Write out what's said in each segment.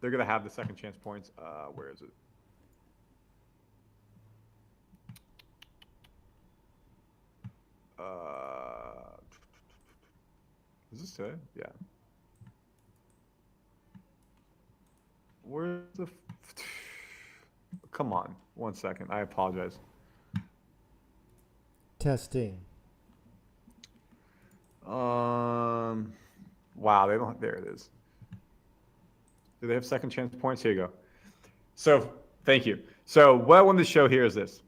They're going to have the second chance points. Where is it? Is this today? Yeah. Where's the... Come on. 1 second. I apologize. Testing. Wow, they don't... There it is. Do they have second chance points? Here you go. So, thank you. So, what I wanted to show here is this.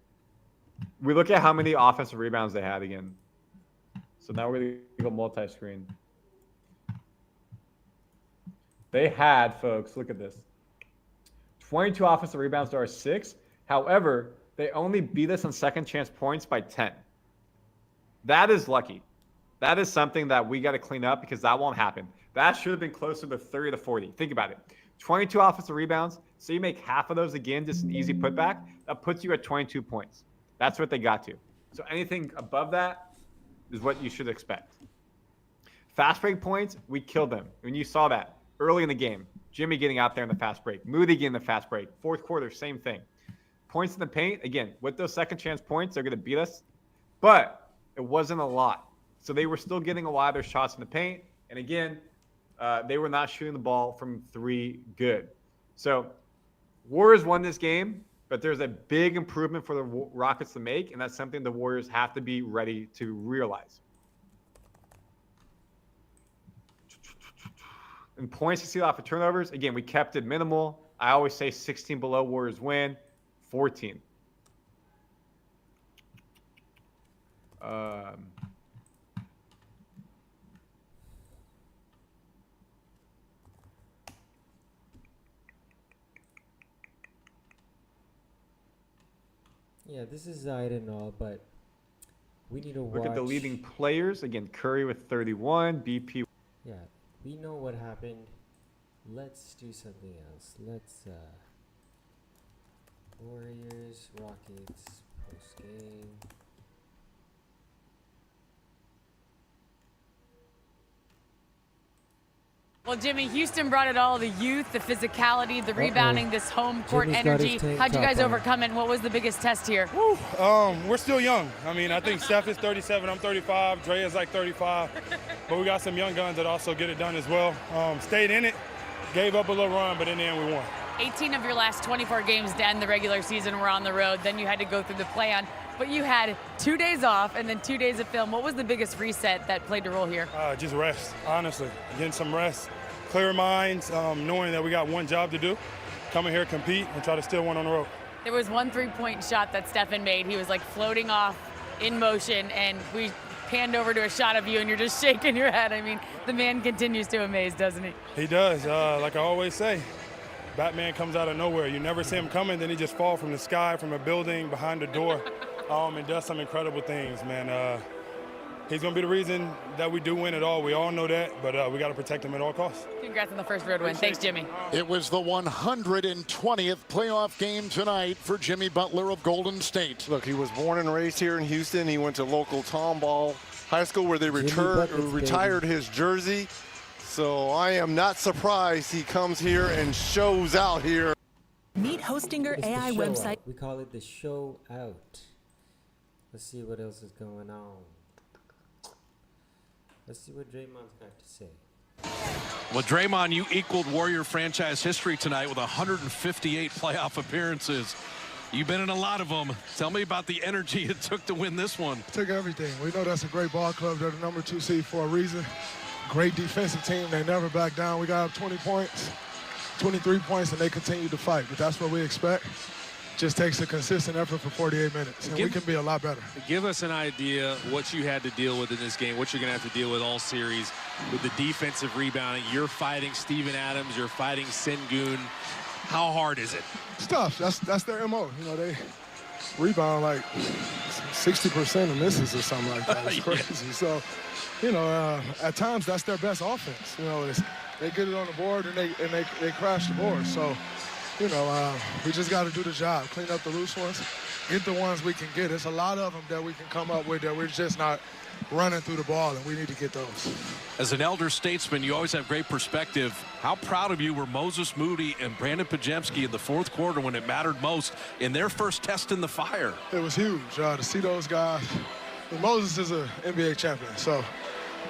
We look at how many offensive rebounds they had again. So now we're going to go multi-screen. They had, folks, look at this. 22 offensive rebounds to our 6. However, they only beat us on second chance points by 10. That is lucky. That is something that we got to clean up because that won't happen. That should have been closer to 30 to 40. Think about it. 22 offensive rebounds. So you make half of those again, just an easy putback. That puts you at 22 points. That's what they got to. So anything above that is what you should expect. Fast break points, we killed them. When you saw that early in the game, Jimmy getting out there in the fast break, Moody getting the fast break, fourth quarter, same thing. Points in the paint, again, with those second chance points, they're going to beat us. But it wasn't a lot. So they were still getting a lot of their shots in the paint. And again, they were not shooting the ball from 3 good. So Warriors won this game, but there's a big improvement for the Rockets to make, and that's something the Warriors have to be ready to realize. And points to steal off of turnovers, again, we kept it minimal. I always say 16 below, Warriors win. 14. Yeah, this is I don't know, but we need to Look at the leading players. Again, Curry with 31, BP. Yeah, we know what happened. Let's do something else. Let's Warriors, Rockets, post-game. Well, Jimmy, Houston brought it all, the youth, the physicality, the rebounding, this home court Jimmy's energy. got his How'd you tank guys top on. overcome it, and what was the biggest test here? We're still young. I mean, I think Steph is 37, I'm 35, Dre is like 35. But we got some young guns that also get it done as well. Stayed in it, gave up a little run, but in the end we won. 18 of your last 24 games to end the regular season were on the road. Then you had to go through the play-on. But you had 2 days off and then 2 days of film. What was the biggest reset that played a role here? Just rest, honestly. Getting some rest, clear minds, knowing that we got one job to do. Coming here, compete, and try to steal one on the road. There was one three-point shot that Stephen made. He was like floating off in motion, and we panned over to a shot of you, and you're just shaking your head. I mean, the man continues to amaze, doesn't he? He does. Like I always say, Batman comes out of nowhere. You never see him coming, then he just falls from the sky, from a building, behind the door, and does some incredible things, man. He's going to be the reason that we do win it all. We all know that, but we got to protect him at all costs. Congrats on the first road win. Thanks, Jimmy. It was the 120th playoff game tonight for Jimmy Butler of Golden State. Look, he was born and raised here in Houston. He went to local Tomball High School where they retired his jersey. So I am not surprised he comes here and shows out here. Meet Hostinger It's the AI show website. out. We call it the show out. Let's see what else is going on. Let's see what Draymond's got to say. Well, Draymond, you equaled Warrior franchise history tonight with 158 playoff appearances. You've been in a lot of them. Tell me about the energy it took to win this one. It took everything. We know that's a great ball club. They're the number 2 seed for a reason. Great defensive team. They never back down. We got up 20 points, 23 points, and they continue to fight. But that's what we expect. Just takes a consistent effort for 48 minutes, and we can be a lot better. Give us an idea what you had to deal with in this game, what you're going to have to deal with all series with the defensive rebounding. You're fighting Steven Adams. You're fighting Sengun. How hard is it? It's tough. That's their MO. You know, they rebound like 60% of misses or something like that. It's crazy. Yeah. So, you know, at times that's their best offense. You know, they get it on the board and they crash the board. So, you know, we just got to do the job, clean up the loose ones, get the ones we can get. There's a lot of them that we can come up with that we're just not running through the ball, and we need to get those. As an elder statesman, you always have great perspective. How proud of you were Moses Moody and Brandon Pajemski in the fourth quarter when it mattered most in their first test in the fire? It was huge to see those guys. Moses is an NBA champion, so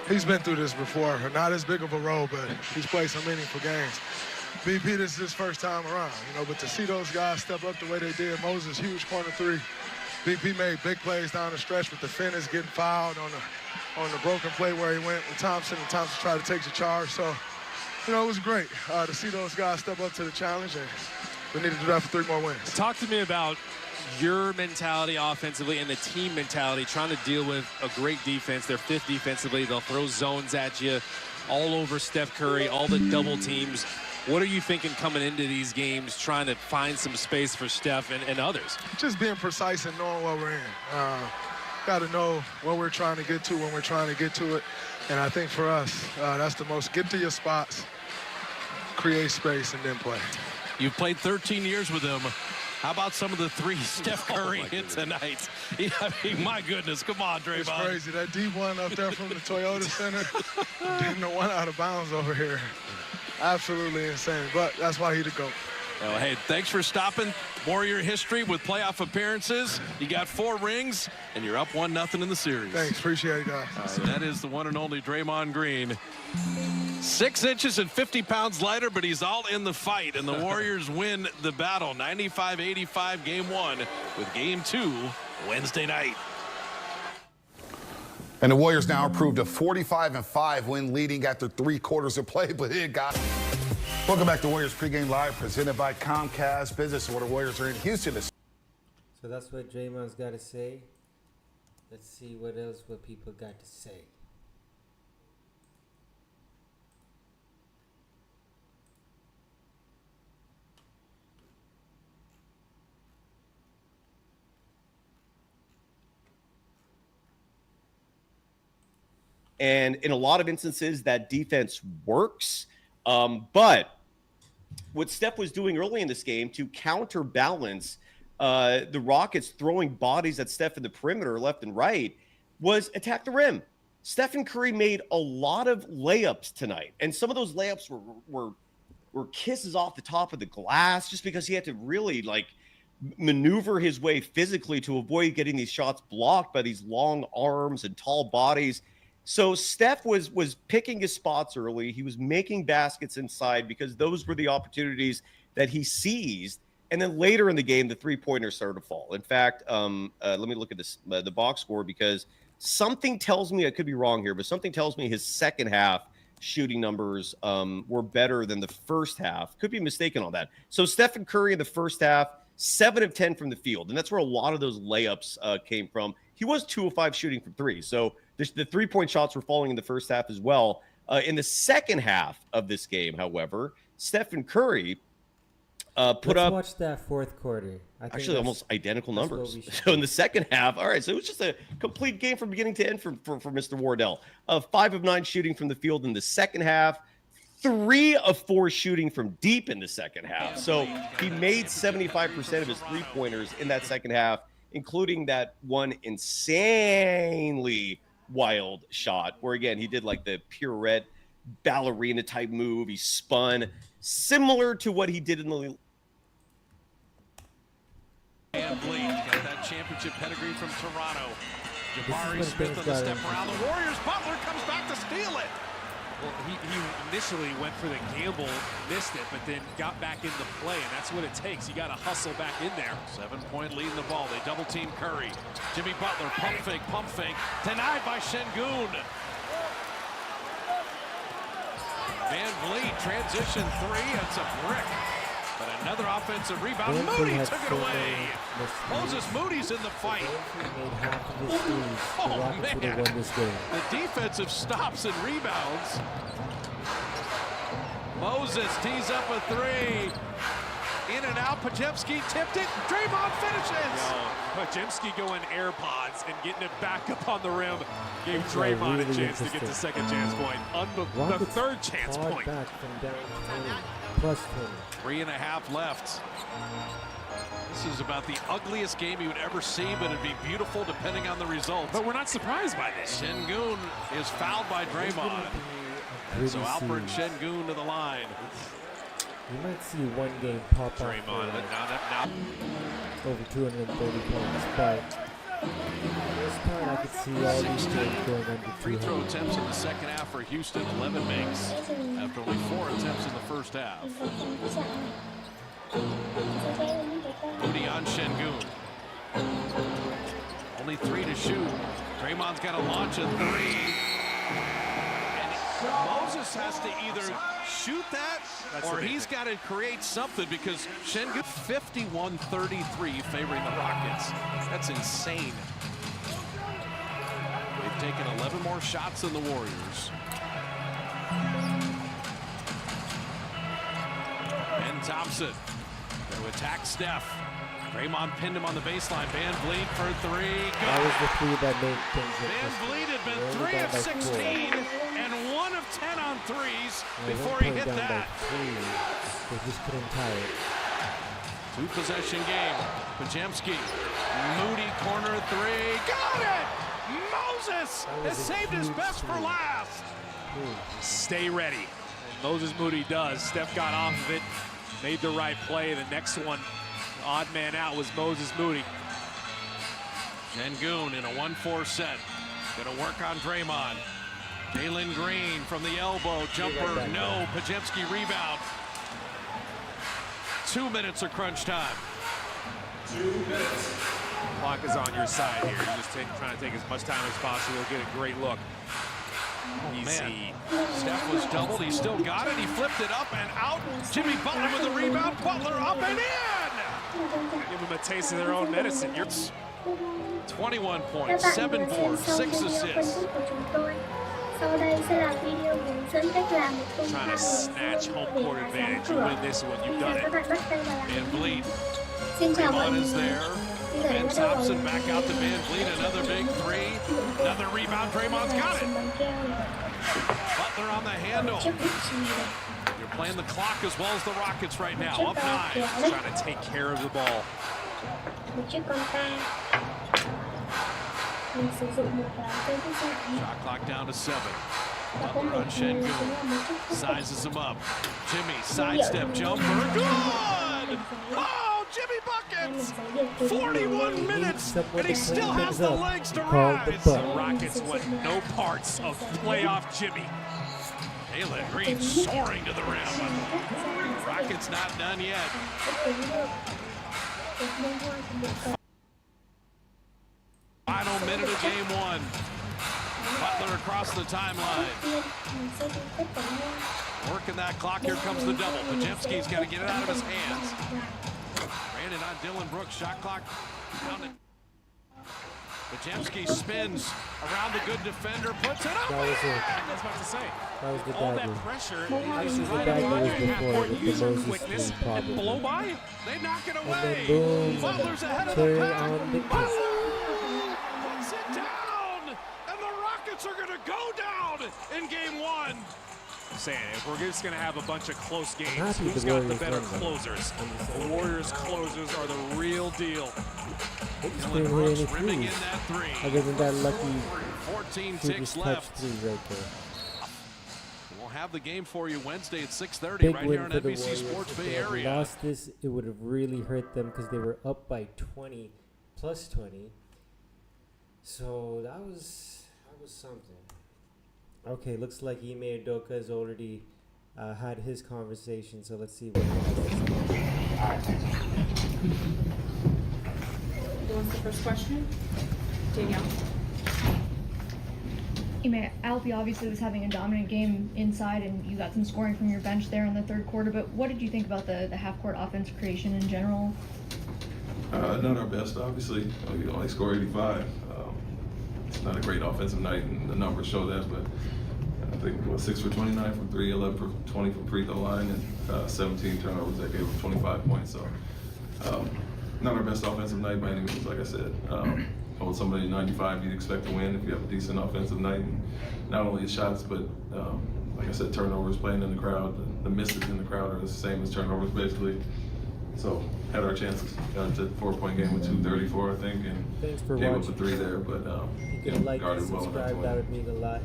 he's been through this before. Not as big of a role, but he's played some meaningful games. BP, this is his first time around, but to see those guys step up the way they did, Moses, huge corner three. BP made big plays down the stretch with the finish, getting fouled on the broken play where he went with Thompson, and Thompson tried to take the charge. So, it was great to see those guys step up to the challenge, and we need to do that for 3 more wins. Talk to me about your mentality offensively and the team mentality, trying to deal with a great defense. They're 5th defensively. They'll throw zones at you all over Steph Curry, all the double teams. What are you thinking coming into these games, trying to find some space for Steph and others? Just being precise and knowing what we're in. Got to know what we're trying to get to when we're trying to get to it. And I think for us, that's the most. Get to your spots, create space, and then play. You've played 13 years with him. How about some of the threes Steph Curry hit tonight? I mean, my goodness, come on, Draymond. It's crazy. That deep one up there from the Toyota Center, getting the one out of bounds over here. Absolutely insane, but that's why he's the GOAT. Well, hey, thanks for stopping Warrior history with playoff appearances. You got 4 rings, and you're up 1-0 in the series. Thanks, appreciate it, guys. That is the one and only Draymond Green. 6 inches and 50 pounds lighter, but he's all in the fight, and the Warriors win the battle. 95-85 game 1 with game 2 Wednesday night. And the Warriors now improved to 45-5 win leading after 3 quarters of play, but it got. Welcome back to Warriors Pregame Live, presented by Comcast Business, where the Warriors are in Houston. So that's what Draymond's got to say. Let's see what people got to say. And in a lot of instances, that defense works. But what Steph was doing early in this game to counterbalance the Rockets throwing bodies at Steph in the perimeter left and right was attack the rim. Stephen Curry made a lot of layups tonight. And some of those layups were kisses off the top of the glass just because he had to really maneuver his way physically to avoid getting these shots blocked by these long arms and tall bodies. So Steph was picking his spots early. He was making baskets inside because those were the opportunities that he seized. And then later in the game, the three-pointers started to fall. In fact, let me look at this the box score, because something tells me, I could be wrong here, but something tells me his second half shooting numbers were better than the first half. Could be mistaken on that. So Stephen Curry in the first half, 7 of 10 from the field. And that's where a lot of those layups came from. He was 2 of 5 shooting from 3. So the three-point shots were falling in the first half as well. In the second half of this game, however, Stephen Curry Let's watch that fourth quarter. Actually, almost identical numbers. So in the second half, all right, so it was just a complete game from beginning to end for Mr. Wardell. 5 of 9 shooting from the field in the second half, 3 of 4 shooting from deep in the second half. So he made 75% of his three-pointers in that second half, including that one insanely wild shot where, again, he did like the pirouette ballerina type move. He spun similar to what he did in the got that championship pedigree from Toronto. Jabari Smith on the step around the Warriors. Butler comes back to steal it. Well, he initially went for the gamble, missed it, but then got back into play, and that's what it takes. You got to hustle back in there. 7-point lead in the ball. They double team Curry. Jimmy Butler, pump fake, denied by Şengün. Van Vliet, transition 3, it's a brick. But another offensive rebound. Moody took it away. Moses Moody's in the fight. Oh, man. The defensive stops and rebounds. Moses tees up a 3. In and out. Pajemski tipped it. Draymond finishes. Pajemski going AirPods and getting it back up on the rim. Gave Draymond a chance to get the second chance point. The third chance point. Back from down 20, plus 20. 3.5 left. This is about the ugliest game you would ever see, but it'd be beautiful depending on the result. But we're not surprised by this. Sengun is fouled by Draymond. And so Alfred Sengun to the line. You might see one game pop off Draymond now. over 230 points, but for this part I could see all these games going under 200. Free throw attempts in the second half for Houston, 11 makes after only 4 attempts in the first half. Moody on Sengun. Only 3 to shoot. Draymond's got to launch a 3. And Moses has to either shoot that or he's got to create something because Sengun 51-33 favoring the Rockets. That's insane. They've taken 11 more shots than the Warriors. Ben Thompson to attack Steph. Draymond pinned him on the baseline. Van Vliet for 3. Good. That was the 3 that made things Van Vliet had been 3 of 16 and 1 of 10 on threes before he hit that. They just couldn't tie it. 2-possession game. Pajemski. Moody corner 3. Got it! Moses has saved his best for last. Stay ready. And Moses Moody does. Steph got off of it, made the right play. The next one, odd man out, was Moses Moody. Sengun in a 1-4 set. Gonna work on Draymond. Jalen Green from the elbow. Jumper, no. Pajemski rebound. 2 minutes of crunch time. 2 minutes. Clock is on your side here. You're just trying to take as much time as possible. Get a great look. Man, Steph was doubled. He still got it. He flipped it up and out. Jimmy Butler with the rebound. Butler up and in. Give them a taste of their own medicine. 21 points, 7 boards, 6 assists. Trying to snatch home court advantage. You win this one, you've done it. Van Vliet. Draymond is there. Ben Thompson back out to Van Vliet. Another big 3. Another rebound. Draymond's got it. Butler on the handle. You're playing the clock as well as the Rockets right now. Up 9. Trying to take care of the ball. Shot clock down to 7. Butler on Sengun. Sizes him up. Jimmy, sidestep jumper. Good! Oh, Jimmy buckets! 41 minutes, and he still has the legs to rise. The Rockets want no parts of playoff Jimmy. Jalen Green soaring to the rim. Rockets not done yet. Final minute of game 1. Butler across the timeline. Working that clock. Here comes the double. Pajemski's got to get it out of his hands. Ran it on Dylan Brooks. Shot clock down. Pajemski spins around the good defender. Puts it up. That was it. I was about to say. That was the All dagger. that pressure. This is the dagger was before with the Moses problem. Blow by. They knock it away. And then boom. Butler's ahead of Cherry the pack. on the Butler puts it down. And the Rockets are going to go down in game 1. I'm saying, if we're just going to have a bunch of close games, happy who's the got the Warriors better won, though. closers? The Warriors' closers are the real deal. They just Dylan couldn't Brooks hit any rimming in threes. that 3. Other than that lucky 14 She ticks just touched left. 3 right there. We'll have the game for you Wednesday at 6:30 Big right win here on for the NBC Warriors. Sports If Bay they had Area. lost this, it would have really hurt them because they were up by 20, plus 20. So that was something. Okay, looks like Ime Udoka has already had his conversation. So let's see what happens. Who wants the first question? Danielle. Alfie obviously was having a dominant game inside, and you got some scoring from your bench there in the third quarter. But what did you think about the half-court offense creation in general? Not our best, obviously. We only scored 85. It's not a great offensive night, and the numbers show that. But I think 6 for 29 from 3, 11 for 20 from free throw line, and 17 turnovers that gave us 25 points. So not our best offensive night by any means. Like I said, hold somebody 95, you'd expect to win if you have a decent offensive night. And not only shots, but like I said, turnovers playing in the crowd. The misses in the crowd are the same as turnovers, basically. So had our chances. Got to 4-point game with 2:34, I think, and Thanks for gave up a watching. 3 there, but You can like and guarded well enough to subscribe, that win. would mean a lot.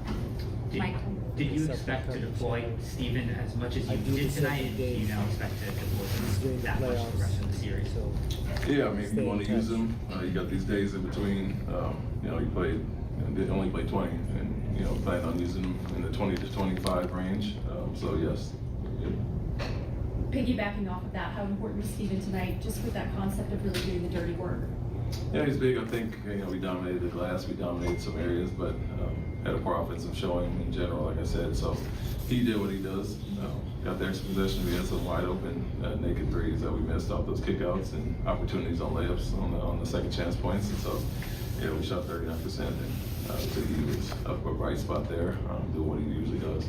Did you expect to deploy Steven as much as you did tonight? And do you now expect to deploy him that much for the rest of the series? Yeah, I mean, if you want to use him, you got these days in between. He played, they only played 20, and plan on using him in the 20 to 25 range. So yes. Piggybacking off of that, how important was Steven tonight, just with that concept of really doing the dirty work? Yeah, he's big. I think we dominated the glass, we dominated some areas, but had a poor offensive showing in general, like I said. So he did what he does. Got the extra possession. We had some wide open naked threes that we missed off those kickouts and opportunities on layups on the second chance points. And so we shot 39%, and he was up a bright spot there, doing what he usually does.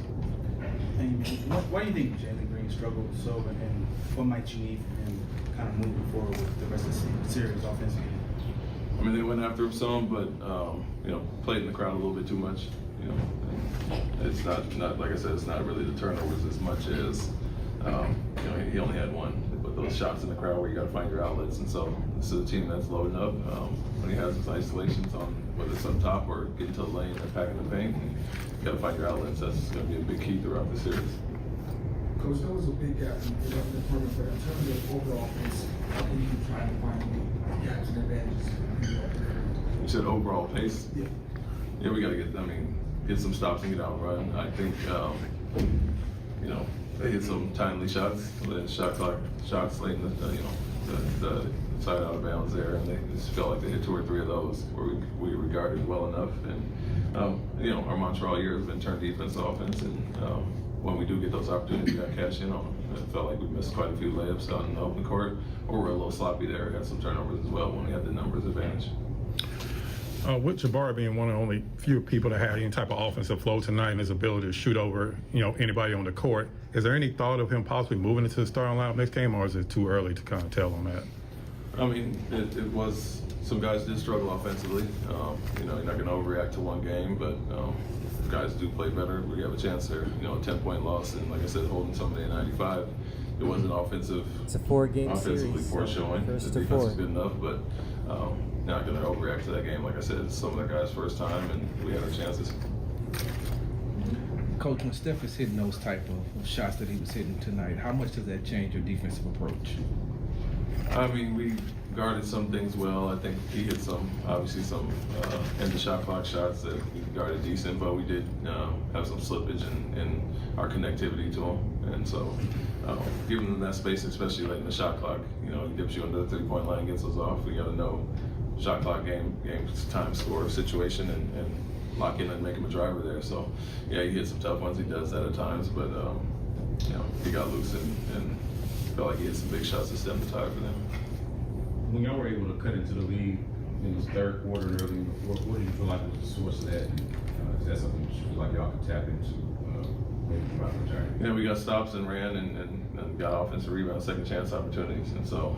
And why do you think Jalen Green struggled so, and what might you need from him kind of moving forward with the rest of the series offensively? I mean, they went after him some, but played in the crowd a little bit too much. It's not like I said, it's not really the turnovers as much as he only had one. But those shots in the crowd where you got to find your outlets, and so this is a team that's loading up. When he has his isolations on, whether it's up top or getting to the lane and packing the paint, you got to find your outlets. That's going to be a big key throughout the series. Coach, that was a big gap in the department, but in terms of overall pace, how can you try to find gaps and advantages? You said overall pace? Yeah. Yeah, we got to get some stops and get out and run. I think, they hit some timely shots, shot clock shots late in the side out of bounds there, and they just felt like they hit 2 or 3 of those where we regarded well enough. And, our mantra all year has been turn defense to offense, and when we do get those opportunities, we got to cash in on them. It felt like we missed quite a few layups out in the open court, or we're a little sloppy there. Had some turnovers as well when we had the numbers advantage. With Jabari being one of the only few people that had any type of offensive flow tonight and his ability to shoot over, anybody on the court, is there any thought of him possibly moving into the starting lineup next game, or is it too early to kind of tell on that? I mean, it was, some guys did struggle offensively. You're not going to overreact to one game, but if guys do play better, we have a chance there. A 10-point loss, and like I said, holding somebody at 95. It wasn't offensive. It's a 4-game offensively series. Poor showing. The defense was good enough, but not going to overreact to that game. Like I said, it's some of the guys' first time, and we had our chances. Coach, when Steph is hitting those type of shots that he was hitting tonight, how much does that change your defensive approach? I mean, we guarded some things well. I think he hit some end the shot clock shots that we guarded decent, but we did have some slippage in our connectivity to him. And so giving them that space, especially late in the shot clock, he dips you under the 3-point line, gets us off. We got to know shot clock game time score situation and lock in and make him a driver there. So yeah, he hit some tough ones. He does that at times, but he got loose and felt like he hit some big shots to stem the tide for them. When y'all were able to cut into the lead in this third quarter and early in the fourth, what do you feel like was the source of that? Is that something you feel like y'all could tap into maybe throughout the journey? Yeah, we got stops and ran and got offensive rebounds, second chance opportunities. And so,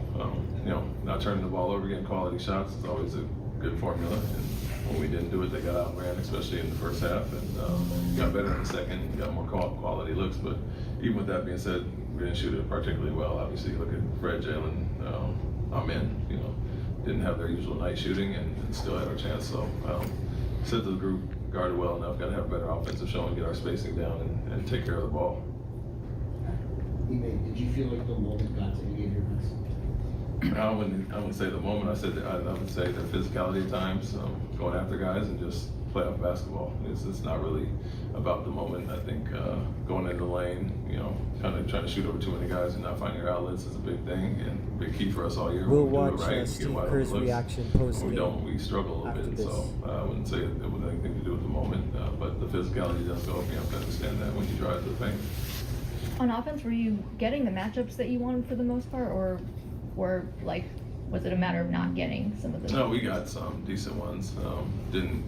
not turning the ball over, getting quality shots is always a good formula. And when we didn't do it, they got out and ran, especially in the first half, and got better in the second, got more quality looks. But even with that being said, we didn't shoot it particularly well. Obviously, look at Fred, Jalen, Amen, didn't have their usual night shooting and still had our chance. So said to the group, guarded well enough, got to have better offensive showing, get our spacing down and take care of the ball. Did you feel like the moment got to any of your best? I wouldn't say the moment. I would say the physicality at times, going after guys and just playoff basketball. It's not really about the moment. I think going into the lane, kind of trying to shoot over too many guys and not finding your outlets is a big thing and a big key for us all year. We'll when we watch do it right, Steve Kerr's reaction post game. When we don't, we struggle a little bit. This. So I wouldn't say it was anything to do with the moment, but the physicality does go up. You have to understand that when you drive to the paint. On offense, were you getting the matchups that you wanted for the most part, or was it a matter of not getting some of the? No, we got some decent ones. Didn't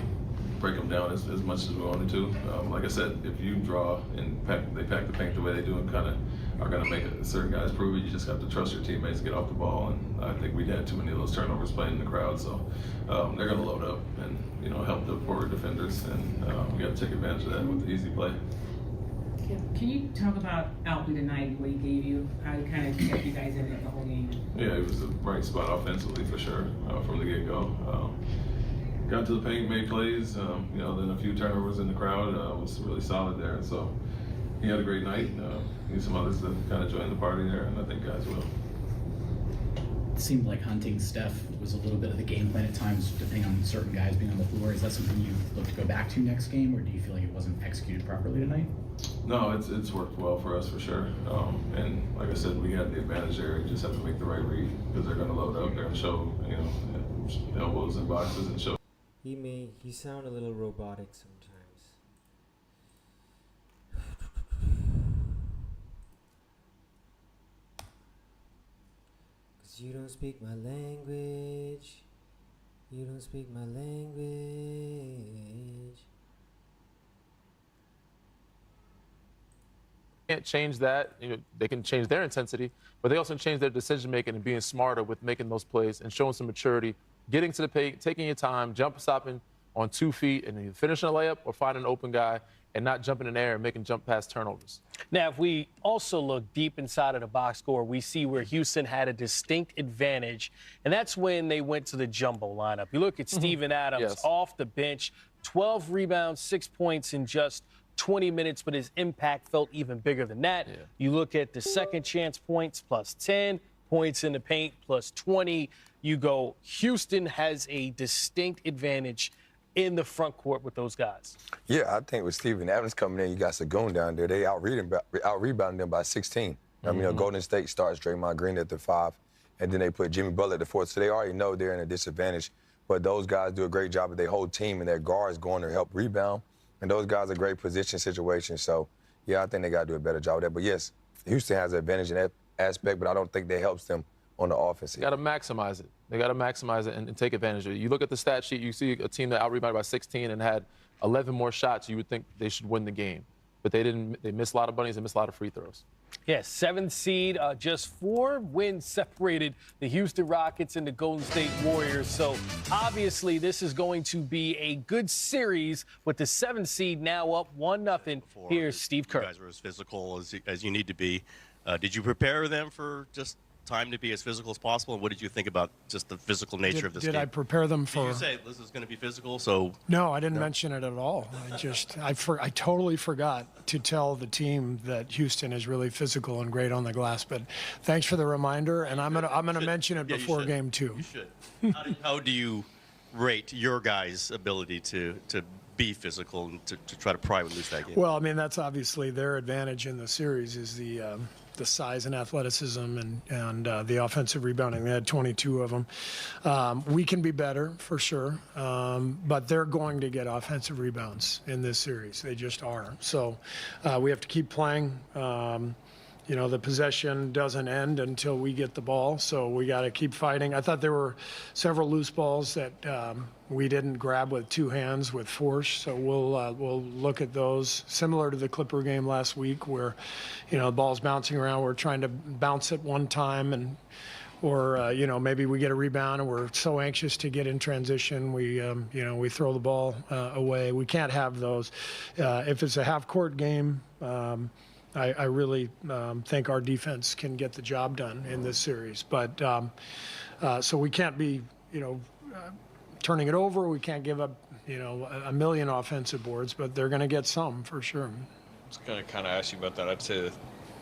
break them down as much as we wanted to. Like I said, if you draw and they pack the paint the way they do and kind of are going to make certain guys prove it, you just have to trust your teammates to get off the ball. And I think we had too many of those turnovers playing in the crowd. So they're going to load up and help the forward defenders, and we got to take advantage of that with the easy play. Can you talk about Alby tonight, what he gave you, how he kind of kept you guys in it the whole game? Yeah, it was a bright spot offensively for sure from the get-go. Got to the paint, made plays. Then a few turnovers in the crowd was really solid there. And so he had a great night. Need some others to kind of join the party there, and I think guys will. It seemed like hunting Steph was a little bit of the game plan at times, depending on certain guys being on the floor. Is that something you look to go back to next game, or do you feel like it wasn't executed properly tonight? No, it's worked well for us for sure. And like I said, we had the advantage there. You just have to make the right read because they're going to load up there and show, elbows and boxes and show. He sound a little robotic sometimes. You don't speak my language. You don't speak my language. Can't change that. They can change their intensity, but they also change their decision making and being smarter with making those plays and showing some maturity, getting to the paint, taking your time, stopping on 2 feet, and either finishing a layup or finding an open guy and not jumping in the air and making jump pass turnovers. Now, if we also look deep inside of the box score, we see where Houston had a distinct advantage, and that's when they went to the jumbo lineup. You look at Steven Adams off the bench, 12 rebounds, 6 points in just 20 minutes, but his impact felt even bigger than that. Yeah. You look at the second chance points, plus 10, points in the paint, plus 20. You go, Houston has a distinct advantage in the front court with those guys. Yeah, I think with Steven Adams coming in, you got Sagoon down there. They out-rebounded them by 16. Golden State starts Draymond Green at the 5, and then they put Jimmy Butler at the 4. So they already know they're in a disadvantage. But those guys do a great job of their whole team, and their guards going to help rebound. And those guys are great position situations. So, yeah, I think they got to do a better job of that. But, yes, Houston has an advantage in that aspect, but I don't think that helps them on the offense. They got to maximize it. They got to maximize it and take advantage of it. You look at the stat sheet, you see a team that out-rebounded by 16 and had 11 more shots. You would think they should win the game. But they didn't. They missed a lot of bunnies and missed a lot of free throws. Yes, 7th seed, just 4 wins separated the Houston Rockets and the Golden State Warriors. So obviously this is going to be a good series with the 7th seed now up 1-0. Here's Steve Kerr. You guys were as physical as you need to be. Did you prepare them for just time to be as physical as possible? And what did you think about just the physical nature of this game? Did I prepare them for? Did you say this is going to be physical? So no, I didn't mention it at all. I totally forgot to tell the team that Houston is really physical and great on the glass. But thanks for the reminder, and I'm gonna mention it before game 2. You should. How do you rate your guys' ability to be physical and to try to pry and lose that game? Well, I mean, that's obviously their advantage in the series is the size and athleticism and the offensive rebounding. They had 22 of them. We can be better for sure, but they're going to get offensive rebounds in this series. They just are. So we have to keep playing. The possession doesn't end until we get the ball, so we got to keep fighting. I thought there were several loose balls that we didn't grab with 2 hands with force, so we'll look at those. Similar to the Clipper game last week, where the ball's bouncing around, we're trying to bounce it one time, or maybe we get a rebound and we're so anxious to get in transition, we throw the ball away. We can't have those. If it's a half-court game, I really think our defense can get the job done in this series. But so we can't be, turning it over. We can't give up, a million offensive boards, but they're going to get some for sure. I was going to kind of ask you about that. I'd say the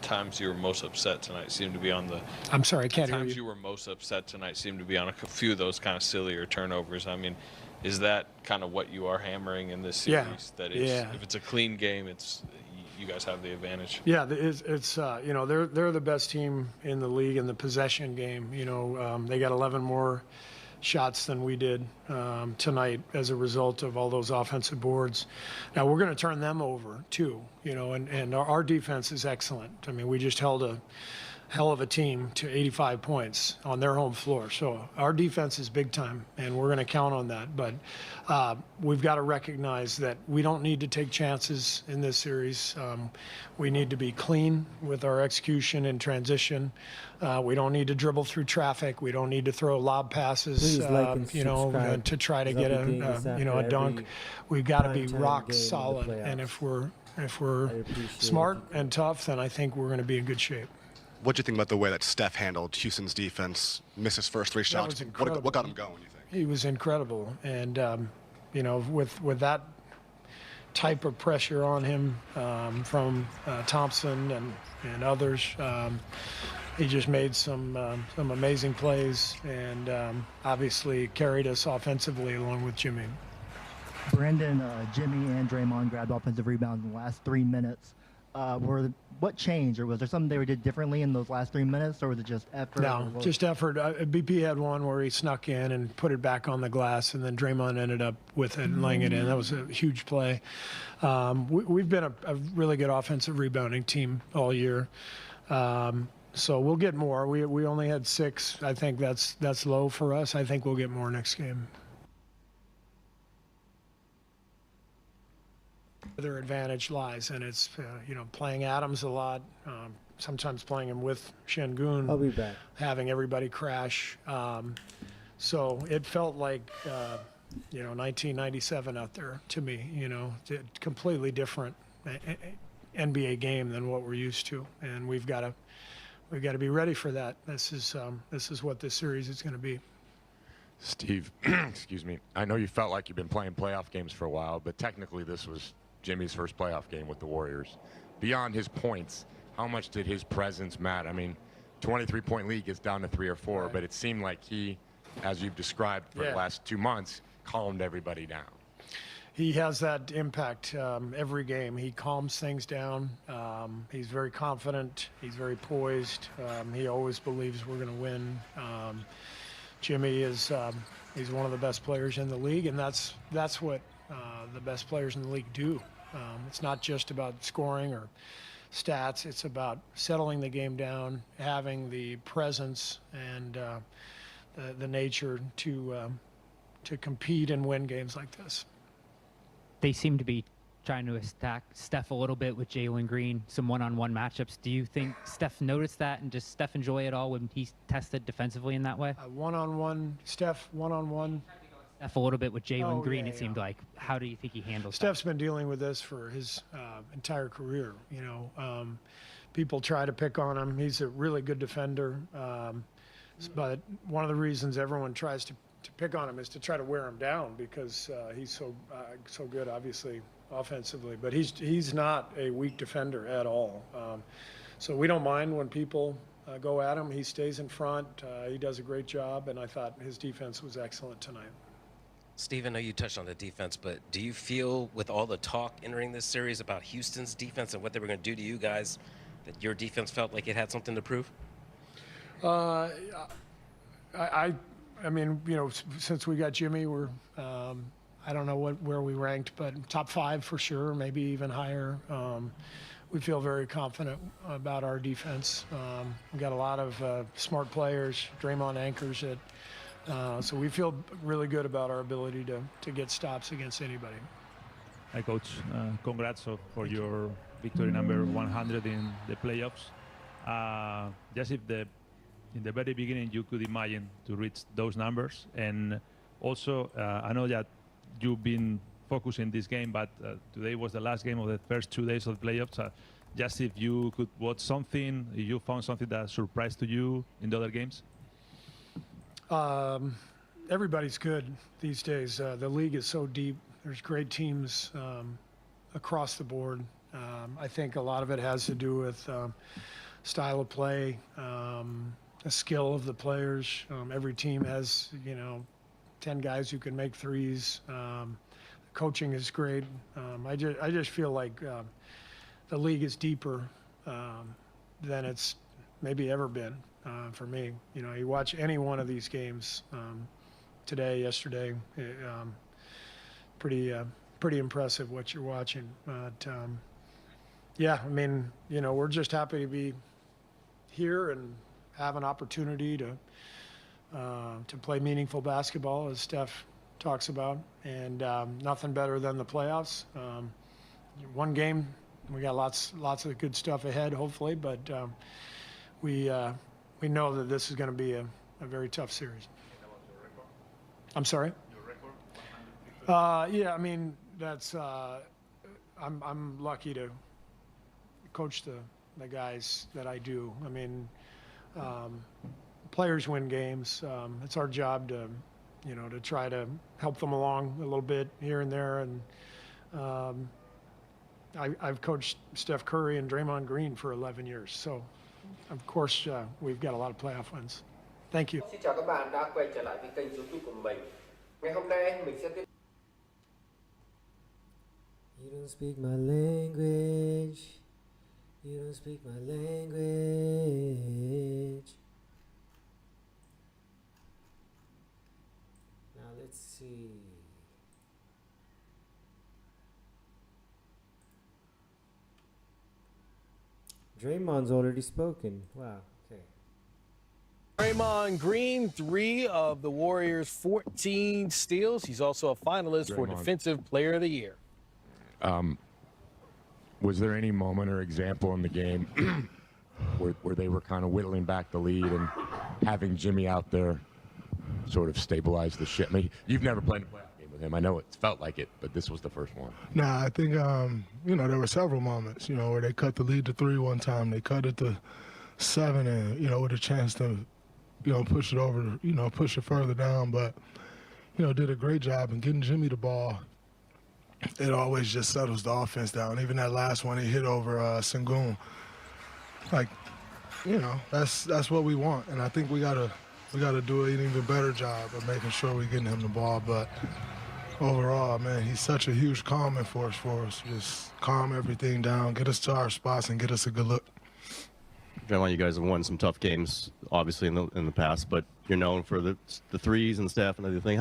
times you were most upset tonight seemed to be on the. I'm sorry, I can't hear you. Times you were most upset tonight seemed to be on a few of those kind of sillier turnovers. I mean, is that kind of what you are hammering in this series? Yeah. That is, if it's a clean game, you guys have the advantage. Yeah, it's they're the best team in the league in the possession game. They got 11 more shots than we did tonight as a result of all those offensive boards. Now we're going to turn them over too, and our defense is excellent. I mean, we just held a hell of a team to 85 points on their home floor. So our defense is big time, and we're going to count on that. But we've got to recognize that we don't need to take chances in this series. We need to be clean with our execution and transition. We don't need to dribble through traffic. We don't need to throw lob passes, to try to get a dunk. We've got to be rock solid. And if we're If we're smart and tough, then I think we're going to be in good shape. What do you think about the way that Steph handled Houston's defense? Missed his first 3 shots. Was incredible. What got him going, you think? He was incredible. And, you know, with that type of pressure on him from Thompson and others, he just made some amazing plays and obviously carried us offensively along with Jimmy. Brandon, Jimmy, and Draymond grabbed offensive rebounds in the last 3 minutes. What changed, or was there something they did differently in those last 3 minutes, or was it just effort? No, just effort. BP had one where he snuck in and put it back on the glass, and then Draymond ended up with it and laying it in. That was a huge play. We've been a really good offensive rebounding team all year. So we'll get more. We only had 6. I think that's low for us. I think we'll get more next game. Their advantage lies, and it's you know, playing Adams a lot, sometimes playing him with Şengün. I'll be back. Having everybody crash. So it felt like you know, 1997 out there to me. You know, completely different NBA game than what we're used to, and we've got to be ready for that. This is what this series is going to be. Steve, excuse me. I know you felt like you've been playing playoff games for a while, but technically this was Jimmy's first playoff game with the Warriors. Beyond his points, how much did his presence matter? I mean, 23-point lead gets down to 3 or 4, right, but it seemed like he, as you've described for the last 2 months, calmed everybody down. He has that impact every game. He calms things down. He's very confident. He's very poised. He always believes we're going to win. Jimmy is he's one of the best players in the league, and that's what the best players in the league do. It's not just about scoring or stats. It's about settling the game down, having the presence and the nature to compete and win games like this. They seem to be trying to attack Steph a little bit with Jalen Green, some one-on-one matchups. Do you think Steph noticed that, and does Steph enjoy it all when he's tested defensively in that way? One-on-one, Steph, one-on-one. Steph a little bit with Jalen Green, it seemed like. How do you think he handles Steph's been dealing with this for his entire career. You know, people try to pick on him. He's a really good defender, but one of the reasons everyone tries to pick on him is to try to wear him down because he's so good, obviously, offensively. But he's not a weak defender at all. So we don't mind when people go at him. He stays in front. He does a great job, and I thought his defense was excellent tonight. Steve, I know you touched on the defense, but do you feel with all the talk entering this series about Houston's defense and what they were going to do to you guys that your defense felt like it had something to prove? I mean, you know, since we got Jimmy, we're I don't know where we ranked, but top 5 for sure, maybe even higher. We feel very confident about our defense. We've got a lot of smart players. Draymond anchors it. So we feel really good about our ability to get stops against anybody. Hi, Coach. Congrats for your victory number 100 in the playoffs. Just if in the very beginning you could imagine to reach those numbers, and also I know that you've been focusing this game, but today was the last game of the first 2 days of the playoffs. Just if you could watch something, if you found something that surprised to you in the other games. Everybody's good these days. The league is so deep. There's great teams across the board. I think a lot of it has to do with style of play, the skill of the players. Every team has, you know, 10 guys who can make threes. Coaching is great. I just feel like the league is deeper than it's maybe ever been. For me, you know, you watch any one of these games today, yesterday, pretty impressive what you're watching. But yeah, I mean, you know, we're just happy to be here and have an opportunity to play meaningful basketball, as Steph talks about, and nothing better than the playoffs. One game, we got lots of good stuff ahead, hopefully, but we know that this is going to be a very tough series. I'm sorry? Yeah, I mean, that's I'm lucky to coach the guys that I do. I mean, players win games. It's our job to, to try to help them along a little bit here and there. And I've coached Steph Curry and Draymond Green for 11 years. So, of course, we've got a lot of playoff wins. Thank you. Xin chào các bạn đã quay trở lại với kênh YouTube của mình. Ngày hôm nay mình sẽ tiếp. You don't speak my language. You don't speak my language. Now let's see. Draymond's already spoken. Wow. Okay. Draymond Green, 3 of the Warriors' 14 steals. He's also a finalist for Defensive Player of the Year. Was there any moment or example in the game where they were kind of whittling back the lead and having Jimmy out there sort of stabilize the ship? I mean, you've never played a playoff game with him. I know it's felt like it, but this was the first one. Nah, I think, there were several moments, where they cut the lead to 3 one time. They cut it to 7 and, with a chance to, push it over, push it further down. But, did a great job in getting Jimmy the ball. It always just settles the offense down. Even that last one he hit over Sengun. Like, that's what we want. And I think we gotta do an even better job of making sure we're getting him the ball. But overall, man, he's such a huge calming force for us. Just calm everything down, get us to our spots, and get us a good look. Draymond, you guys have won some tough games, obviously in the past, but you're known for the threes and stuff and everything.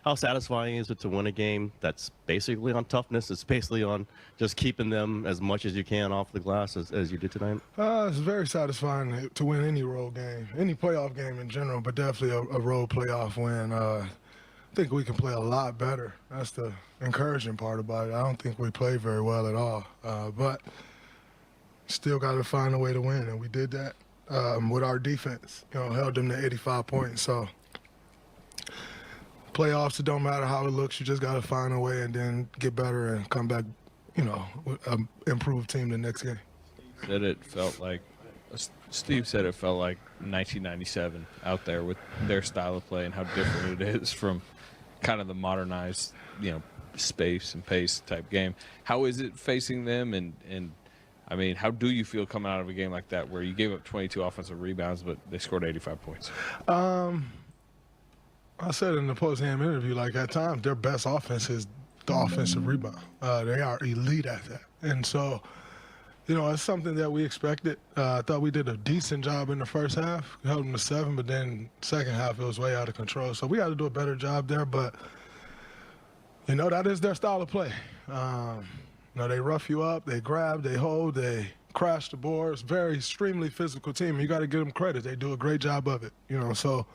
How satisfying is it to win a game that's basically on toughness? It's basically on just keeping them as much as you can off the glass as you did tonight? It's very satisfying to win any road game, any playoff game in general, but definitely a road playoff win. I think we can play a lot better. That's the encouraging part about it. I don't think we play very well at all, but still got to find a way to win, and we did that with our defense. Held them to 85 points. So playoffs, it don't matter how it looks. You just got to find a way and then get better and come back, with an improved team the next game. Steve said it felt like 1997 out there with their style of play and how different it is from kind of the modernized, space and pace type game. How is it facing them? And I mean, how do you feel coming out of a game like that where you gave up 22 offensive rebounds, but they scored 85 points? I said in the post-game interview, like at times their best offense is the offensive rebound. They are elite at that. And so, it's something that we expected. I thought we did a decent job in the first half, held them to 7, but then second half it was way out of control. So we got to do a better job there, but, that is their style of play. They rough you up, they grab, they hold, they crash the boards. Very extremely physical team. You got to give them credit. They do a great job of it, so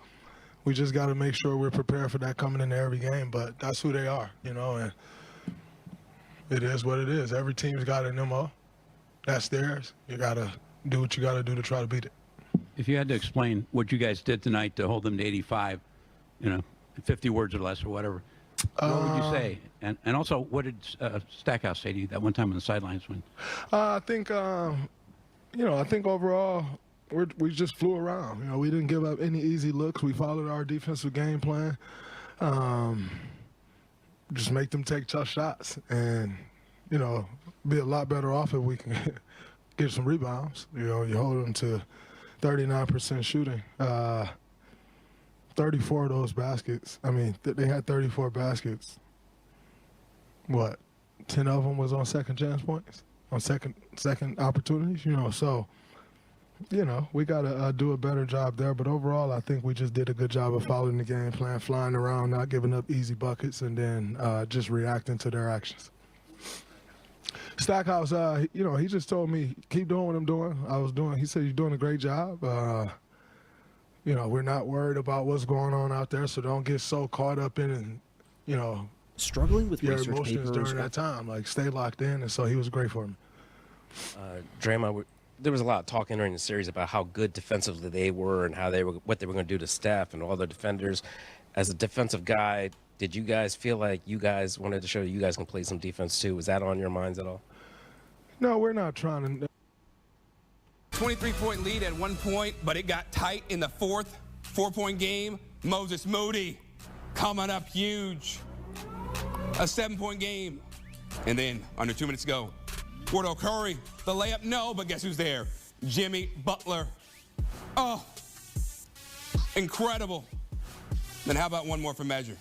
we just got to make sure we're prepared for that coming into every game, but that's who they are, and it is what it is. Every team's got an MO. That's theirs. You got to do what you got to do to try to beat it. If you had to explain what you guys did tonight to hold them to 85, 50 words or less or whatever, what would you say? And also, what did Stackhouse say to you that one time on the sidelines when? I think, I think overall, we just flew around. We didn't give up any easy looks. We followed our defensive game plan. Just make them take tough shots and, be a lot better off if we can get some rebounds. You hold them to 39% shooting. 34 of those baskets. I mean, they had 34 baskets. What? 10 of them was on second chance points, on second opportunities. So. We got to do a better job there. But overall, I think we just did a good job of following the game plan, flying around, not giving up easy buckets, and then just reacting to their actions. Stackhouse, he just told me, keep doing what I'm doing. He said, you're doing a great job. We're not worried about what's going on out there, so don't get so caught up in, struggling with your research emotions papers during that time. Like, stay locked in, and so he was great for me. Draymond, there was a lot of talk during the series about how good defensively they were and what they were going to do to Steph and all the defenders. As a defensive guy, did you guys feel like you guys wanted to show you guys can play some defense too? Was that on your minds at all? No, we're not trying to. 23-point lead at one point, but it got tight in the fourth. 4-point game. Moses Moody coming up huge. A 7-point game. And then under 2 minutes to go, Wardell Curry, the layup, no, but guess who's there? Jimmy Butler. Oh, incredible. Then how about one more for measure?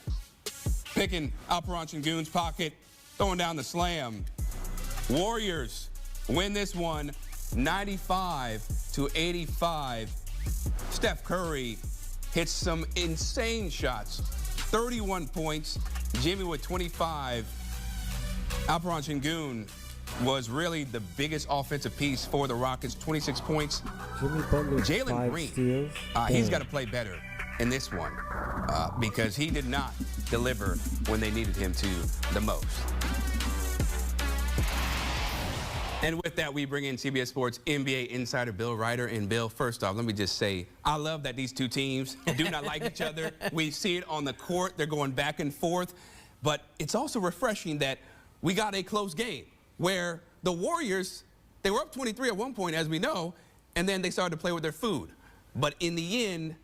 Picking Alperon Şengün's pocket, throwing down the slam. Warriors win this one 95-85. Steph Curry hits some insane shots. 31 points, Jimmy with 25. Alperon Şengün was really the biggest offensive piece for the Rockets, 26 points. Jalen Green, he's got to play better in this one because he did not deliver when they needed him to the most. And with that, we bring in CBS Sports NBA insider Bill Ryder. And Bill, first off, let me just say, I love that these two teams do not like each other. We see it on the court. They're going back and forth. But it's also refreshing that we got a close game where the Warriors, they were up 23 at one point, as we know, and then they started to play with their food. But in the end,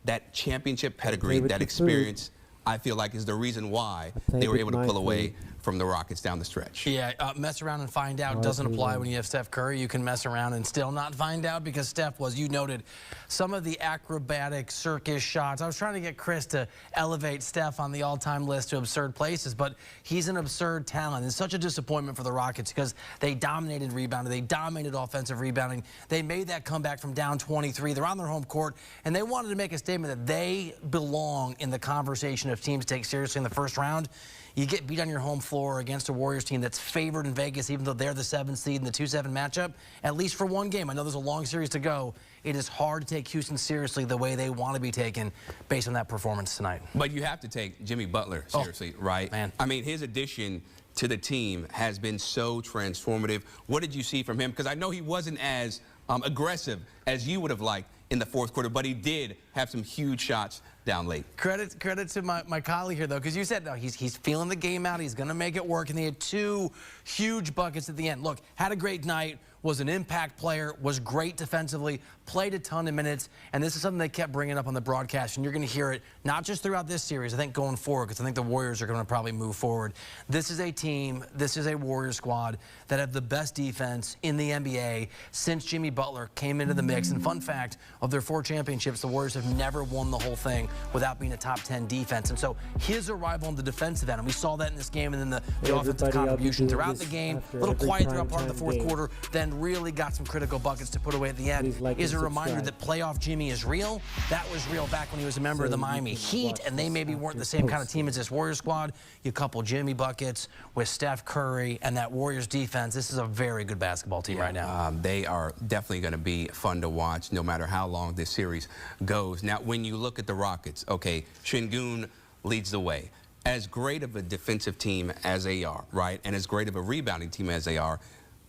that championship pedigree, that experience, I feel like is the reason why they were able to pull away from the Rockets down the stretch. Yeah, mess around and find out doesn't apply when you have Steph Curry. You can mess around and still not find out because Steph was, you noted, some of the acrobatic circus shots. I was trying to get Chris to elevate Steph on the all-time list to absurd places, but he's an absurd talent. It's such a disappointment for the Rockets because they dominated rebounding. They dominated offensive rebounding. They made that comeback from down 23. They're on their home court, and they wanted to make a statement that they belong in the conversation of teams to take seriously in the first round. You get beat on your home floor against a Warriors team that's favored in Vegas, even though they're the 7th seed in the 2-7 matchup, at least for one game. I know there's a long series to go. It is hard to take Houston seriously the way they want to be taken based on that performance tonight. But you have to take Jimmy Butler seriously, right? Man. I mean, his addition to the team has been so transformative. What did you see from him? Because I know he wasn't as aggressive as you would have liked in the fourth quarter, but he did have some huge shots down late. Credit to my colleague here, though, because you said, no, he's feeling the game out. He's going to make it work, and he had 2 huge buckets at the end. Look, had a great night, was an impact player, was great defensively, played a ton of minutes, and this is something they kept bringing up on the broadcast, and you're going to hear it not just throughout this series, I think going forward, because I think the Warriors are going to probably move forward. This is a team, this is a Warriors squad that have the best defense in the NBA since Jimmy Butler came into the mix. And fun fact, of their 4 championships, the Warriors have never won the whole thing without being a top 10 defense. And so his arrival on the defensive end, and we saw that in this game, and then the offensive contribution throughout the game, a little quiet throughout part of the fourth quarter, then really got some critical buckets to put away at the end, is a reminder that playoff Jimmy is real. That was real back when he was a member of the Miami Heat, and they maybe weren't the same kind of team as this Warriors squad. You couple Jimmy buckets with Steph Curry and that Warriors defense. This is a very good basketball team right now. They are definitely going to be fun to watch no matter how long this series goes. Now, when you look at the Rockets, okay, Şengün leads the way. As great of a defensive team as they are, right, and as great of a rebounding team as they are,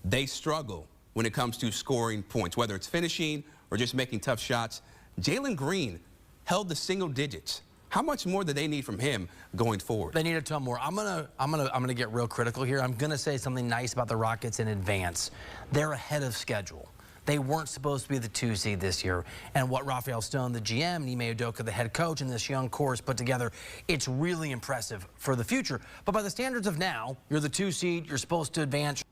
they struggle when it comes to scoring points, whether it's finishing or just making tough shots. Jalen Green held the single digits. How much more do they need from him going forward? They need a ton more. I'm gonna get real critical here. I'm gonna say something nice about the Rockets in advance. They're ahead of schedule. They weren't supposed to be the 2 seed this year. And what Rafael Stone, the GM, and Ime Udoka, the head coach, and this young core has put together, it's really impressive for the future. But by the standards of now, you're the 2 seed, you're supposed to advance.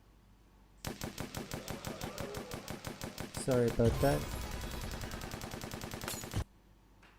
Sorry about that.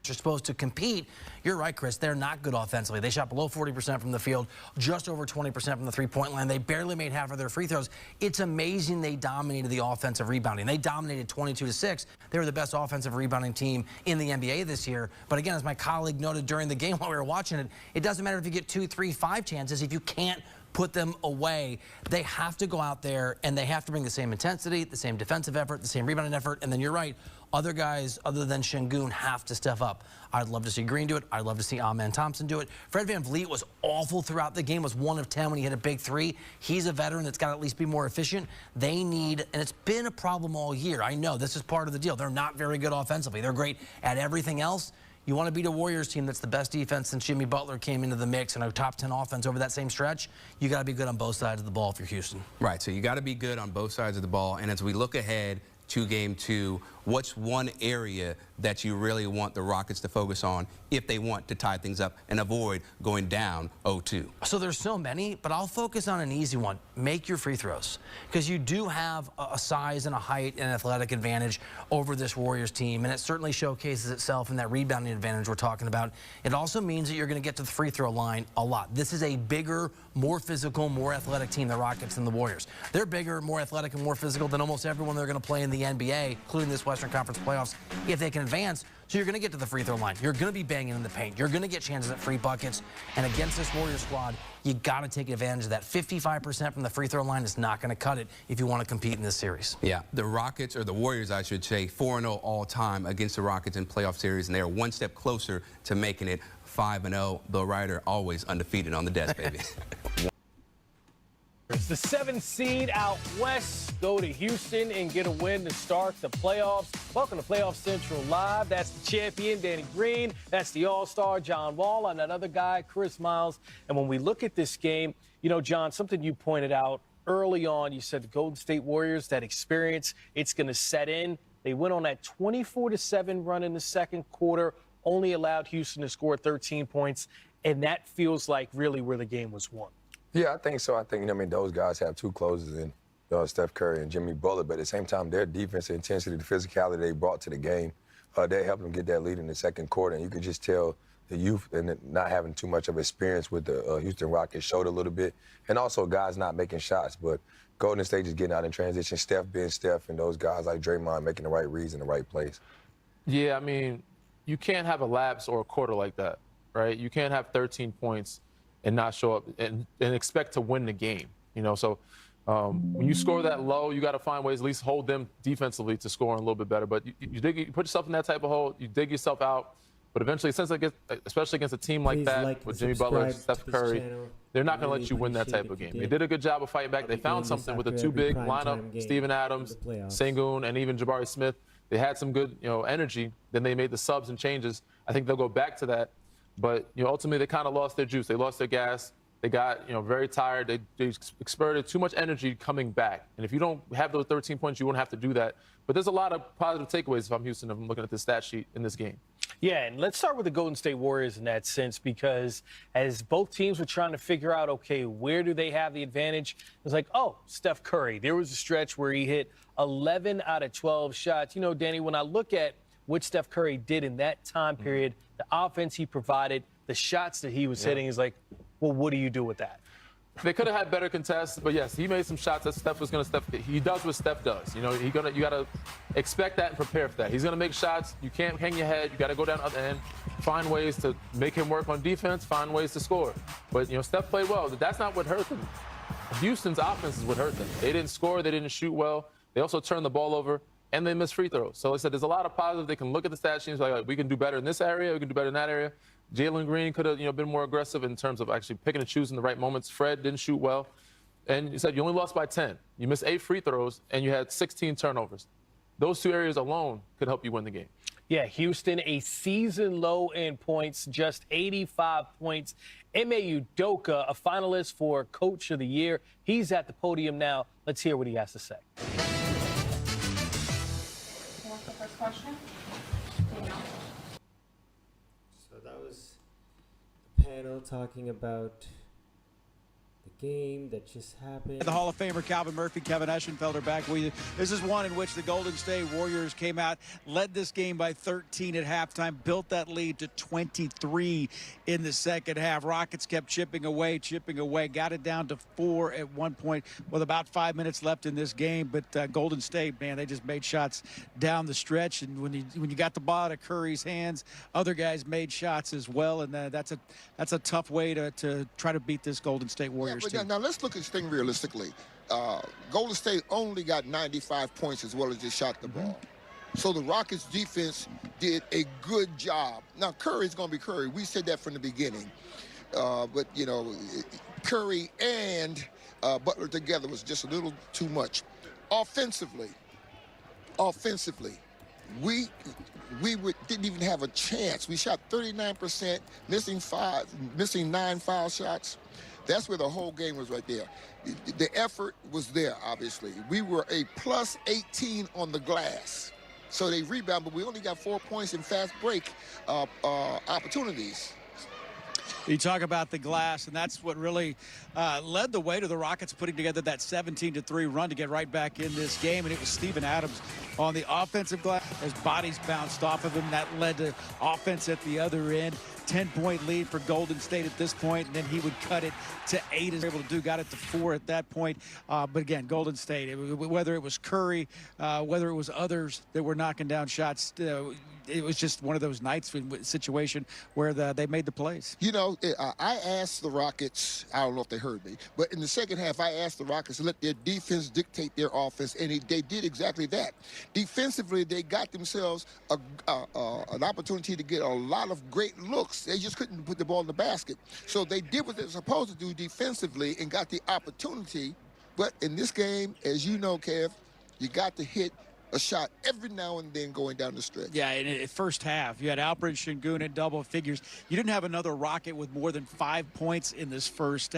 You're supposed to compete. You're right, Chris. They're not good offensively. They shot below 40% from the field, just over 20% from the three-point line. They barely made half of their free throws. It's amazing they dominated the offensive rebounding. They dominated 22-6. They were the best offensive rebounding team in the NBA this year. But again, as my colleague noted during the game while we were watching it, it doesn't matter if you get 2, 3, 5 chances if you can't put them away. They have to go out there and they have to bring the same intensity, the same defensive effort, the same rebounding effort. And then you're right, other guys other than Şengün have to step up. I'd love to see Green do it. I'd love to see Amen Thompson do it. Fred VanVleet was awful throughout the game, was 1 of 10 when he hit a big 3. He's a veteran that's got to at least be more efficient. They need, and it's been a problem all year. I know this is part of the deal. They're not very good offensively. They're great at everything else. You want to beat a Warriors team that's the best defense since Jimmy Butler came into the mix and a top 10 offense over that same stretch. You got to be good on both sides of the ball if you're Houston. Right, so you got to be good on both sides of the ball. And as we look ahead to Game 2, what's one area that you really want the Rockets to focus on if they want to tie things up and avoid going down 0-2? So there's so many, but I'll focus on an easy one. Make your free throws, because you do have a size and a height and athletic advantage over this Warriors team, and it certainly showcases itself in that rebounding advantage we're talking about. It also means that you're going to get to the free throw line a lot. This is a bigger, more physical, more athletic team, the Rockets and the Warriors. They're bigger, more athletic, and more physical than almost everyone they're going to play in the NBA, including this Western Conference playoffs, if they can advance. So you're going to get to the free throw line. You're going to be banging in the paint. You're going to get chances at free buckets. And against this Warriors squad, you got to take advantage of that. 55% from the free throw line is not going to cut it if you want to compete in this series. Yeah, the Rockets, or the Warriors, I should say, 4-0 all time against the Rockets in playoff series, and they are one step closer to making it 5-0. Bill Ryder always undefeated on the desk, baby. It's the 7th seed out west. Go to Houston and get a win to start the playoffs. Welcome to Playoff Central Live. That's the champion, Danny Green. That's the all-star, John Wall, and that other guy, Chris Miles. And when we look at this game, you know, John, something you pointed out early on, you said the Golden State Warriors, that experience, it's going to set in. They went on that 24-7 run in the second quarter, only allowed Houston to score 13 points, and that feels like really where the game was won. Yeah, I think so. I think, those guys have two closers in Steph Curry and Jimmy Butler, but at the same time, their defensive intensity, the physicality they brought to the game, they helped them get that lead in the second quarter. And you could just tell the youth and not having too much of experience with the Houston Rockets showed a little bit. And also guys not making shots, but Golden State just getting out in transition, Steph being Steph, and those guys like Draymond making the right reads in the right place. Yeah, I mean, you can't have a lapse or a quarter like that, right? You can't have 13 points and not show up and expect to win the game, So when you score that low, you got to find ways at least hold them defensively to score a little bit better. But you put yourself in that type of hole, you dig yourself out. But eventually, especially against a team like that with Jimmy Butler, Steph Curry, they're not going to let you win that type of game. They did a good job of fighting back. They found something with a two-big lineup, Steven Adams, Sengun, and even Jabari Smith. They had some good energy. Then they made the subs and changes. I think they'll go back to that. But ultimately, they kind of lost their juice. They lost their gas. They got very tired. They exerted too much energy coming back. And if you don't have those 13 points, you won't have to do that. But there's a lot of positive takeaways if I'm Houston. I'm looking at the stat sheet in this game. Yeah, and let's start with the Golden State Warriors in that sense, because as both teams were trying to figure out, okay, where do they have the advantage? It was like, oh, Steph Curry. There was a stretch where he hit 11 out of 12 shots. Danny, when I look at what Steph Curry did in that time period, the offense he provided, the shots that he was hitting, is like, well, what do you do with that? They could have had better contests, but yes, he made some shots that Steph was going to. He does what Steph does. You got to expect that and prepare for that. He's going to make shots. You can't hang your head. You got to go down the other end, find ways to make him work on defense, find ways to score. But Steph played well. That's not what hurt them. Houston's offense is what hurt them. They didn't score. They didn't shoot well. They also turned the ball over. And they missed free throws. So like I said, there's a lot of positives. They can look at the stat sheets like, we can do better in this area, we can do better in that area. Jalen Green could have been more aggressive in terms of actually picking and choosing the right moments. Fred didn't shoot well. And you said you only lost by 10. You missed 8 free throws, and you had 16 turnovers. Those two areas alone could help you win the game. Yeah, Houston, a season low in points, just 85 points. Ime Udoka, a finalist for Coach of the Year. He's at the podium now. Let's hear what he has to say. Question? So that was the panel talking about the game that just happened. The Hall of Famer Calvin Murphy, Kevin Eschenfelder back with you. This is one in which the Golden State Warriors came out, led this game by 13 at halftime, built that lead to 23 in the second half. Rockets kept chipping away, got it down to 4 at one point with about 5 minutes left in this game. But Golden State, man, they just made shots down the stretch. And when you got the ball out of Curry's hands, other guys made shots as well. And that's a tough way to try to beat this Golden State Warriors team. Now, let's look at this thing realistically. Golden State only got 95 points as well as they shot the ball. So the Rockets defense did a good job. Now, Curry's going to be Curry. We said that from the beginning. But, Curry and Butler together was just a little too much. Offensively, we didn't even have a chance. We shot 39%, missing 9 foul shots. That's where the whole game was right there. The effort was there, obviously. We were a plus 18 on the glass. So they rebound, but we only got 4 points in fast break opportunities. You talk about the glass, and that's what really led the way to the Rockets putting together that 17-3 run to get right back in this game. And it was Steven Adams on the offensive glass. His bodies bounced off of him. That led to offense at the other end. 10-point lead for Golden State at this point, and then he would cut it to 8 as able to do. Got it to 4 at that point. But again, Golden State, whether it was Curry, whether it was others that were knocking down shots, it was just one of those nights situation where they made the plays. You know, I asked the Rockets, I don't know if they heard me, but in the second half, I asked the Rockets to let their defense dictate their offense, and they did exactly that. Defensively, they got themselves an opportunity to get a lot of great looks. They just couldn't put the ball in the basket. So they did what they're supposed to do defensively and got the opportunity. But in this game, as you know, Kev, you got to hit a shot every now and then going down the stretch. Yeah, in the first half, you had Alperen Şengün in double figures. You didn't have another Rocket with more than 5 points in the first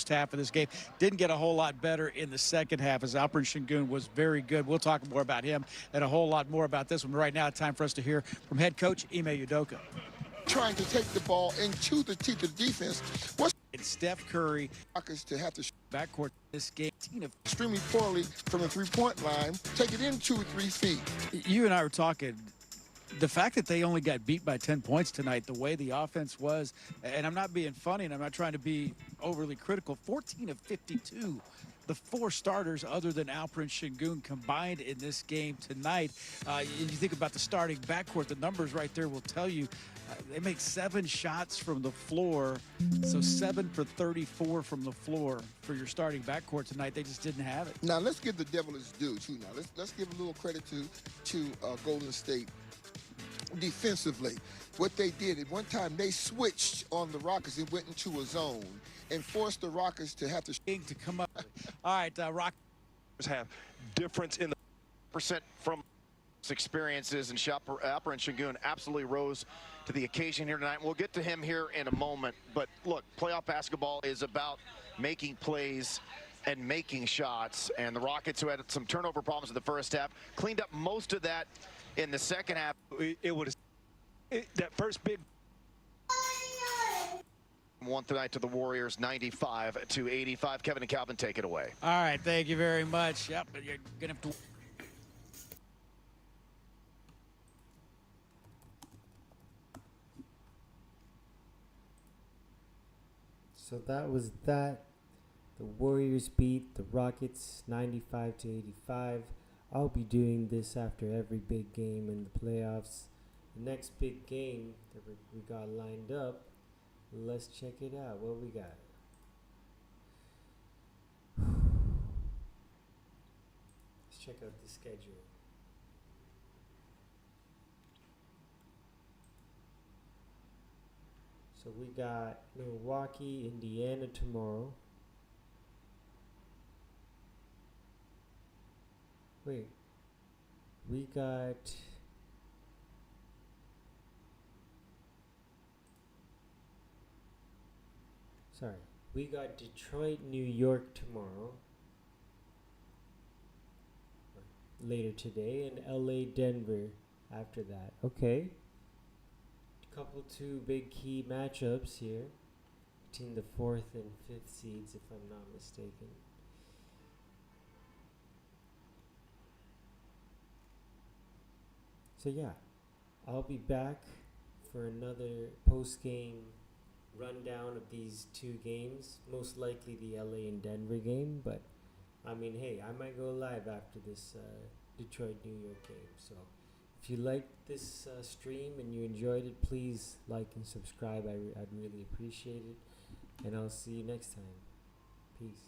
half of this game. Didn't get a whole lot better in the second half as Alperen Şengün was very good. We'll talk more about him and a whole lot more about this one. Right now, time for us to hear from head coach Ime Udoka. Trying to take the ball into the teeth of the defense. And Steph Curry to have to backcourt this game extremely poorly from the three-point line, take it in 2 or 3 feet. You and I were talking. The fact that they only got beat by 10 points tonight, the way the offense was, and I'm not being funny and I'm not trying to be overly critical, 14 of 52. The 4 starters other than Alperen Şengün combined in this game tonight. And you think about the starting backcourt, the numbers right there will tell you they make 7 shots from the floor. So 7 for 34 from the floor for your starting backcourt tonight. They just didn't have it. Now let's give the devil his due too. Now let's give a little credit to Golden State defensively. What they did at one time, they switched on the Rockets and went into a zone and forced the Rockets to have to come up. All right, Rockets have difference in the percent from experiences, and Alperen Şengün absolutely rose to the occasion here tonight. We'll get to him here in a moment, but look, playoff basketball is about making plays and making shots, and the Rockets, who had some turnover problems in the first half, cleaned up most of that in the second half. That first big one tonight to the Warriors, 95-85. Kevin and Calvin, take it away. All right, thank you very much. Yep, but you're gonna have to. So that was that. The Warriors beat the Rockets 95-85. I'll be doing this after every big game in the playoffs. The next big game that we got lined up, let's check it out. What we got? Let's check out the schedule. So we got Milwaukee, Indiana tomorrow. Wait, we got we got Detroit, New York tomorrow, later today, and LA, Denver after that. Okay. Two big key matchups here between the 4th and 5th seeds, if I'm not mistaken. So yeah, I'll be back for another post-game rundown of these 2 games, most likely the LA and Denver game, but I mean, hey, I might go live after this Detroit, New York game. So if you liked this stream and you enjoyed it, please like and subscribe. I'd really appreciate it. And I'll see you next time. Peace.